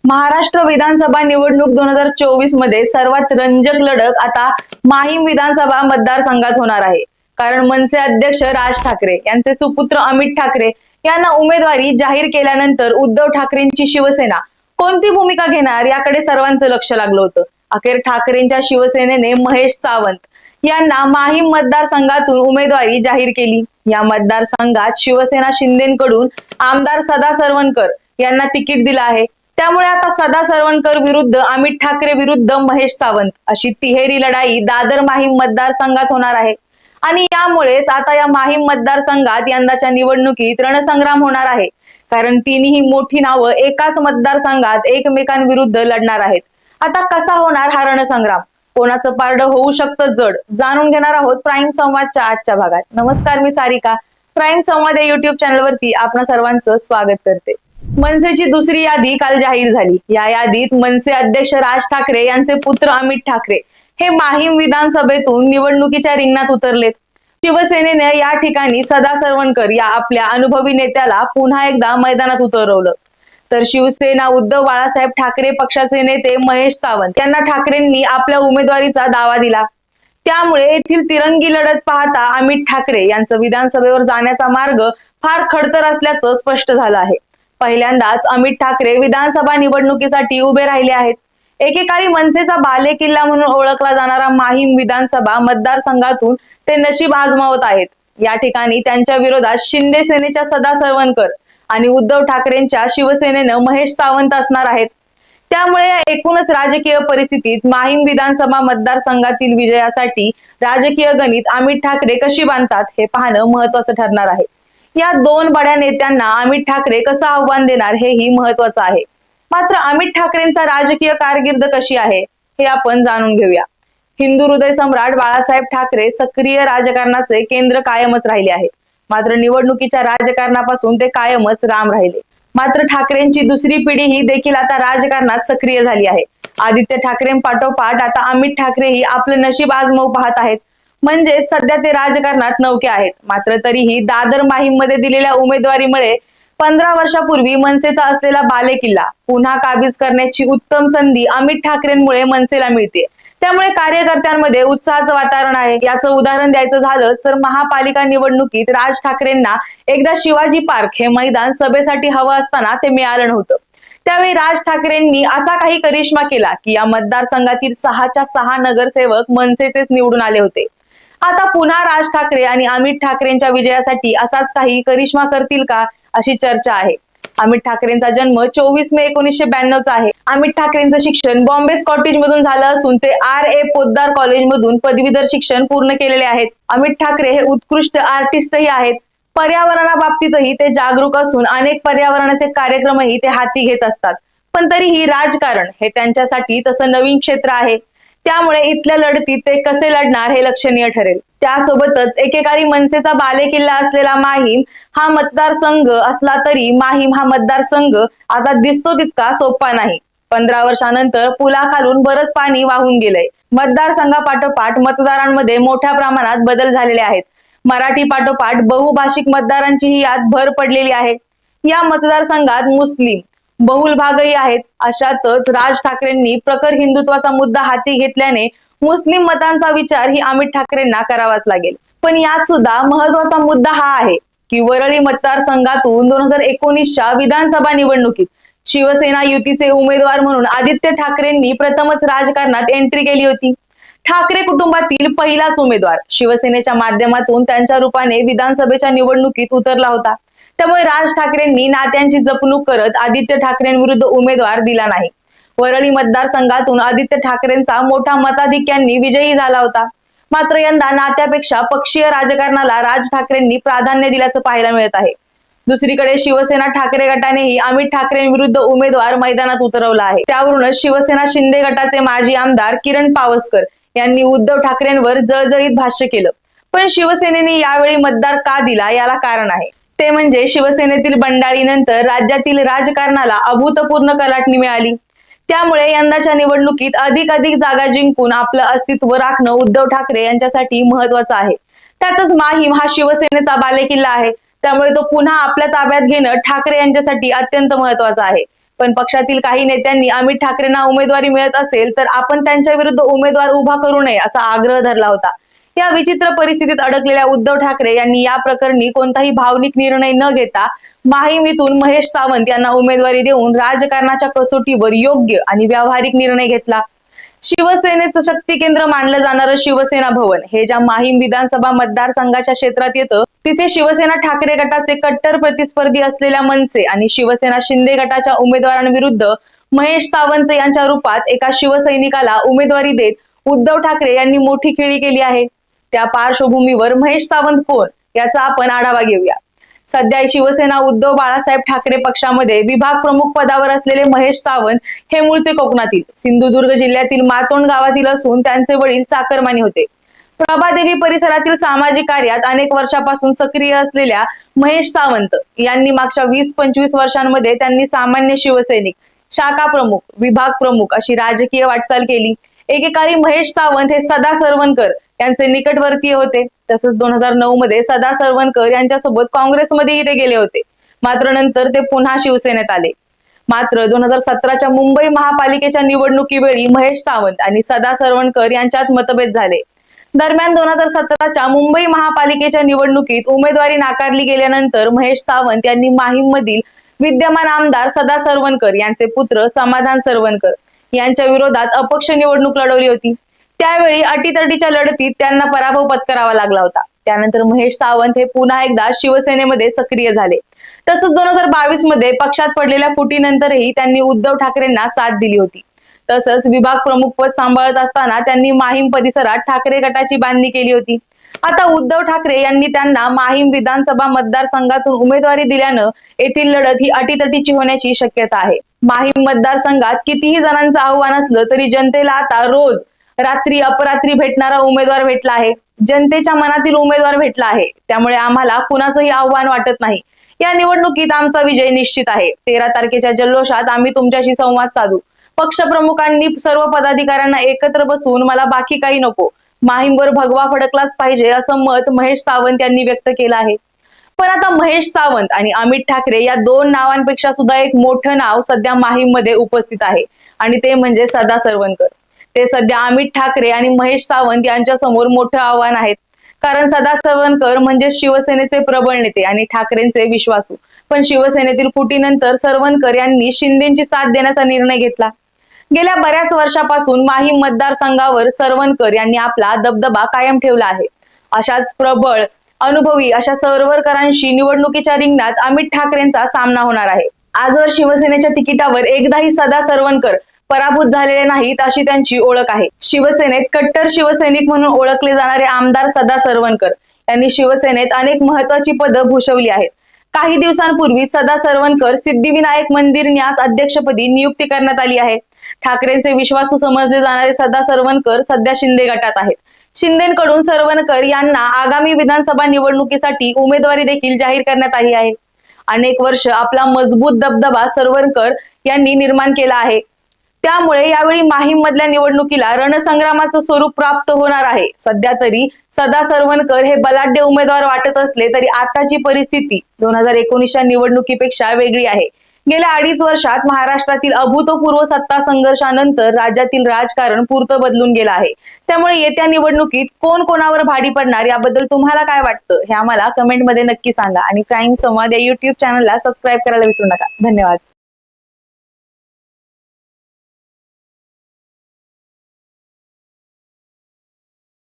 महाराष्ट्र विधानसभा निवडणूक 2024 मध्ये सर्वात रंजक लढत आता माहीम विधानसभा मतदारसंघात होणार आहे. कारण मनसे अध्यक्ष राज ठाकरे यांचे सुपुत्र अमित ठाकरे यांना उमेदवारी जाहीर केल्यानंतर उद्धव ठाकरेंची शिवसेना कोणती भूमिका घेणार याकडे सर्वांचं लक्ष लागलं होतं. अखेर ठाकरेंच्या शिवसेनेने महेश सावंत यांना माहीम मतदारसंघातून उमेदवारी जाहीर केली. या मतदारसंघात शिवसेना शिंदेकडून आमदार सदा सरवणकर यांना तिकीट दिलं आहे. त्यामुळे आता सदा सरवणकर विरुद्ध अमित ठाकरे विरुद्ध महेश सावंत अशी तिहेरी लढाई दादर माहीम मतदारसंघात होणार आहे. आणि यामुळेच आता या माहीम मतदारसंघात यंदाच्या निवडणुकीत रणसंग्राम होणार आहे. कारण तिन्ही मोठी नावं एकाच मतदारसंघात एकमेकांविरुद्ध लढणार आहेत. आता कसा होणार हा रणसंग्राम, कोणाचं पारडं होऊ शकतं जड, जाणून घेणार आहोत प्राईम संवादच्या आजच्या भागात. नमस्कार, मी सारिका. प्राईम संवाद या युट्यूब चॅनलवरती आपण सर्वांचं स्वागत करते. मनसेची दुसरी यादी काल जाहीर झाली. या यादीत मनसे अध्यक्ष राज ठाकरे यांचे पुत्र अमित ठाकरे हे माहीम विधानसभेतून निवडणुकीच्या रिंगणात उतरलेत. शिवसेनेने या ठिकाणी सदा सरवणकर या आपल्या अनुभवी नेत्याला पुन्हा एकदा मैदानात उतरवलं. तर शिवसेना उद्धव बाळासाहेब ठाकरे पक्षाचे नेते महेश सावंत यांना ठाकरेंनी आपल्या उमेदवारीचा दावा दिला. त्यामुळे येथील तिरंगी लढत पाहता अमित ठाकरे यांचं विधानसभेवर जाण्याचा मार्ग फार खडतर असल्याचं स्पष्ट झालं आहे. पहिल्यांदाच अमित ठाकरे विधानसभा निवडणुकीसाठी उभे राहिले आहेत. एकेकाळी मनसेचा बालेकिल्ला म्हणून ओळखला जाणारा माहीम विधानसभा मतदारसंघातून ते नशीब आजमावत आहेत. या ठिकाणी त्यांच्या विरोधात शिंदे सेनेच्या सदा सरवणकर आणि उद्धव ठाकरेंच्या शिवसेनेनं महेश सावंत असणार आहेत. त्यामुळे एकूणच राजकीय परिस्थितीत माहीम विधानसभा मतदारसंघातील विजयासाठी राजकीय गणित अमित ठाकरे कशी बांधतात हे पाहणं महत्वाचं ठरणार आहे. या दोन बड्या नेत्यांना अमित ठाकरे कसं आव्हान देणार हेही महत्वाचं आहे. मात्र अमित ठाकरेंचा राजकीय कारकीर्द कशी आहे हे आपण जाणून घेऊया. हिंदू हृदय सम्राट बाळासाहेब ठाकरे सक्रिय राजकारणाचे केंद्र कायमच राहिले आहेत. मात्र निवडणुकीच्या राजकारणापासून ते कायमच राम राहिले. मात्र ठाकरेंची दुसरी पिढी ही देखील आता राजकारणात सक्रिय झाली आहे. आदित्य ठाकरेंपाठोपाठ आता अमित ठाकरेही आपलं नशीब आजमावू पाहत आहेत. म्हणजे सध्या ते राजकारणात नवखे आहेत. मात्र तरीही दादर माहीम मध्ये दिलेल्या उमेदवारीमुळे 15 वर्षापूर्वी मनसेचा असलेला बालेकिल्ला पुन्हा काबीज करण्याची उत्तम संधी अमित ठाकरेंमुळे मनसेला मिळते. त्यामुळे कार्यकर्त्यांमध्ये उत्साहाचं वातावरण आहे. याचं उदाहरण द्यायचं झालं तर महापालिका निवडणुकीत राज ठाकरेंना एकदा शिवाजी पार्क हे मैदान सभेसाठी हवं असताना ते मिळालं नव्हतं. त्यावेळी राज ठाकरेंनी असा काही करिश्मा केला की या मतदारसंघातील 6च्या 6 नगरसेवक मनसेचेच निवडून आले होते. आता पुन्हा राज ठाकरे आणि अमित ठाकरेंच्या विजयासाठी असाच काही करिश्मा करतील का अशी चर्चा आहे. अमित ठाकरेंचा जन्म 24 मे 1992 चा आहे. अमित ठाकरेंचं शिक्षण बॉम्बे स्कॉटिश मधून झालं असून ते RA पोद्दार कॉलेज मधून पदवीधर शिक्षण पूर्ण केलेले आहेत. अमित ठाकरे हे उत्कृष्ट आर्टिस्टही आहेत. पर्यावरणाबाबतीतही ते जागरूक असून अनेक पर्यावरणाचे कार्यक्रमही ते हाती घेत असतात. पण तरीही राजकारण हे त्यांच्यासाठी तसं नवीन क्षेत्र आहे. त्यामुळे इथल्या लढतीत ते कसे लढणार हे लक्षणीय ठरेल. त्यासोबतच एकेकाळी मनसेचा बालेकिल्ला असलेला माहीम हा मतदारसंघ असला तरी माहीम हा मतदारसंघ आता दिसतो तितका सोपा नाही. 15 वर्षानंतर पुलाखालून बरंच पाणी वाहून गेलंय. मतदारसंघापाठोपाठ मतदारांमध्ये मोठ्या प्रमाणात बदल झालेले आहेत. मराठी पाठोपाठ बहुभाषिक मतदारांचीही यात भर पडलेली आहे. या मतदारसंघात मुस्लिम बहुल भागही आहेत. अशातच राज ठाकरेंनी प्रखर हिंदुत्वाचा मुद्दा हाती घेतल्याने मुस्लिम मतांचा विचार ही अमित ठाकरेंना करावाच लागेल. पण यात सुद्धा महत्वाचा मुद्दा हा आहे की वरळी मतदारसंघातून 2019च्या विधानसभा निवडणुकीत शिवसेना युतीचे उमेदवार म्हणून आदित्य ठाकरेंनी प्रथमच राजकारणात एंट्री केली होती. ठाकरे कुटुंबातील पहिलाच उमेदवार शिवसेनेच्या माध्यमातून त्यांच्या रूपाने विधानसभेच्या निवडणुकीत उतरला होता. त्यामुळे राज ठाकरेंनी नात्यांची जपणूक करत आदित्य ठाकरेंविरुद्ध उमेदवार दिला नाही. वरळी मतदारसंघातून आदित्य ठाकरेंचा मोठा मताधिक्यांनी विजयी झाला होता. मात्र यंदा नात्यापेक्षा पक्षीय राजकारणाला राज ठाकरेंनी प्राधान्य दिल्याचं पाहायला मिळत आहे. दुसरीकडे शिवसेना ठाकरे गटानेही अमित ठाकरेंविरुद्ध उमेदवार मैदानात उतरवला आहे. त्यावरूनच शिवसेना शिंदे गटाचे माजी आमदार किरण पावसकर यांनी उद्धव ठाकरेंवर जळजळीत भाष्य केलं. पण शिवसेनेने यावेळी मतदार का दिला याला कारण आहे. ते म्हणजे शिवसेनेतील बंडाळीनंतर राज्यातील राजकारणाला अभूतपूर्व कलाटणी मिळाली. त्यामुळे यंदाच्या निवडणुकीत अधिक जागा जिंकून आपलं अस्तित्व राखणं उद्धव ठाकरे यांच्यासाठी महत्वाचं आहे. त्यातच माहीम हा शिवसेनेचा बालेकिल्ला आहे. त्यामुळे तो पुन्हा आपल्या ताब्यात घेणं ठाकरे यांच्यासाठी अत्यंत महत्वाचं आहे. पण पक्षातील काही नेत्यांनी अमित ठाकरेंना उमेदवारी मिळत असेल तर आपण त्यांच्या विरुद्ध उमेदवार उभा करू नये असा आग्रह धरला होता। या विचित्र परिस्थितीत अडकलेल्या उद्धव ठाकरे यांनी या प्रकरणी कोणताही भावनिक निर्णय न घेता माहीमतून महेश सावंत यांना उमेदवारी देऊन राजकारणाच्या कसोटीवर योग्य आणि व्यावहारिक निर्णय घेतला। शिवसेनेचं शक्ती केंद्र मानलं जाणारं शिवसेना भवन हे ज्या माहीम विधानसभा मतदारसंघाच्या क्षेत्रात येतं, तिथे शिवसेना ठाकरे गटाचे कट्टर प्रतिस्पर्धी असलेल्या मनसे आणि शिवसेना शिंदे गटाच्या उमेदवारांविरुद्ध महेश सावंत यांच्या रूपात एका शिवसैनिकाला उमेदवारी देत उद्धव ठाकरे यांनी मोठी खेळी केली आहे। त्या पार्श्वभूमीवर महेश सावंत कोण याचा आपण आढावा घेऊया। सध्या शिवसेना उद्धव बाळासाहेब ठाकरे पक्षामध्ये विभाग प्रमुख पदावर असलेले महेश सावंत हे मूळचे कोकणातील सिंधुदुर्ग जिल्ह्यातील मातोंड गावातील असून त्यांचे वडील चाकरमानी होते। प्रभादेवी परिसरातील सामाजिक कार्यात अनेक वर्षापासून सक्रिय असलेल्या महेश सावंत यांनी मागच्या 20-25 वर्षांमध्ये त्यांनी सामान्य शिवसैनिक, शाखा प्रमुख, विभाग प्रमुख अशी राजकीय वाटचाल केली। एकेकाळी महेश सावंत हे सदा सरवणकर यांचे निकटवर्तीय होते। तसंच 2009 मध्ये सदा सरवणकर यांच्यासोबत काँग्रेसमध्येही ते गेले होते। मात्र नंतर ते पुन्हा शिवसेनेत आले। मात्र 2017च्या मुंबई महापालिकेच्या निवडणुकीवेळी महेश सावंत आणि सदा सरवणकर यांच्यात मतभेद झाले। दरम्यान 2017च्या मुंबई महापालिकेच्या निवडणुकीत उमेदवारी नाकारली गेल्यानंतर महेश सावंत यांनी माहीम मधील विद्यमान आमदार सदा सरवणकर यांचे पुत्र समाधान सरवणकर यांच्या विरोधात अपक्ष निवडणूक लढवली होती। त्यावेळी अटीतटीच्या लढतीत त्यांना पराभव पत्करावा लागला होता। त्यानंतर महेश सावंत हे पुन्हा एकदा शिवसेनेमध्ये सक्रिय झाले। तसंच 2022 मध्ये पक्षात पडलेल्या फुटीनंतरही त्यांनी उद्धव ठाकरेंना साथ दिली होती। तसंच विभाग प्रमुख पद सांभाळत असताना त्यांनी माहीम परिसरात ठाकरे गटाची बांधणी केली होती। आता उद्धव ठाकरे यांनी त्यांना माहीम विधानसभा मतदारसंघातून उमेदवारी दिल्यानं येथील लढत ही अटीतटीची होण्याची शक्यता आहे। माहीम मतदारसंघात कितीही जणांचं आव्हान असलं तरी जनतेला आता रोज रात्री अपरात्री भेटणारा उमेदवार भेटला आहे। जनतेच्या मनातील उमेदवार भेटला आहे। त्यामुळे आम्हाला कुणाचंही आव्हान वाटत नाही। या निवडणुकीत आमचा विजय निश्चित आहे। 13 तारखेच्या जल्लोषात आम्ही तुमच्याशी संवाद साधू। पक्षप्रमुखांनी सर्व पदाधिकाऱ्यांना एकत्र बसवून मला बाकी काही नको, माहीमवर भगवा फडकलाच पाहिजे असं मत महेश सावंत यांनी व्यक्त केलं आहे। पण आता महेश सावंत आणि अमित ठाकरे या दोन नावांपेक्षा सुद्धा एक मोठं नाव सध्या माहीम मध्ये उपस्थित आहे आणि ते म्हणजे सदा सरवणकर। ते सध्या अमित ठाकरे आणि महेश सावंत यांच्या समोर मोठं आव्हान आहेत। कारण सदा सरवणकर म्हणजे शिवसेनेचे प्रबळ नेते आणि ठाकरेंचे विश्वासू। पण शिवसेनेतील फुटीनंतर सरवणकर यांनी शिंदेची साथ देण्याचा निर्णय घेतला। गेल्या बऱ्याच वर्षापासून माहीम मतदारसंघावर सरवणकर यांनी आपला दबदबा कायम ठेवला आहे। अशाच प्रबळ अनुभवी अशा सरवणकरांशी निवडणुकीच्या रिंगणात अमित ठाकरेंचा सामना होणार आहे। आजवर शिवसेनेच्या तिकिटावर एकदाही सदा सरवणकर पराभूत झालेले नाहीत अशी त्यांची ओळख आहे। शिवसेनेत कट्टर शिवसैनिक म्हणून ओळखले जाणारे आमदार सदा सरवणकर यांनी शिवसेनेत अनेक महत्त्वाची पदं भूषवली आहेत। काही दिवसांपूर्वी सदा सरवणकर सिद्धिविनायक मंदिर न्यास अध्यक्षपदी नियुक्ती करण्यात आली आहे। ठाकरेंचे विश्वासू समजले जाणारे सदा सरवणकर सध्या शिंदे गटात आहेत। शिंदेकडून सरवणकर यांना आगामी विधानसभा निवडणुकीसाठी उमेदवारी देखील जाहीर करण्यात आली आहे। अनेक वर्ष आपला मजबूत दबदबा सरवणकर यांनी निर्माण केला आहे। त्यामुळे यावेळी माहीम मधल्या निवडणुकीला रणसंग्रामाचं स्वरूप प्राप्त होणार आहे। सध्या तरी सदा सरवणकर हे बलाढ्य उमेदवार वाटत असले तरी आताची परिस्थिती 2019च्या निवडणुकीपेक्षा वेगळी आहे। गेल्या 2.5 वर्षात महाराष्ट्रातील अभूतपूर्व सत्ता संघर्षानंतर राज्यातील राजकारण पुरतं बदलून गेलं आहे। त्यामुळे येत्या निवडणुकीत कोण कोणावर भाडी पडणार याबद्दल तुम्हाला काय वाटतं हे आम्हाला कमेंटमध्ये नक्की सांगा आणि क्राईम संवाद या YouTube चॅनलला सबस्क्राईब करायला विसरू नका। धन्यवाद।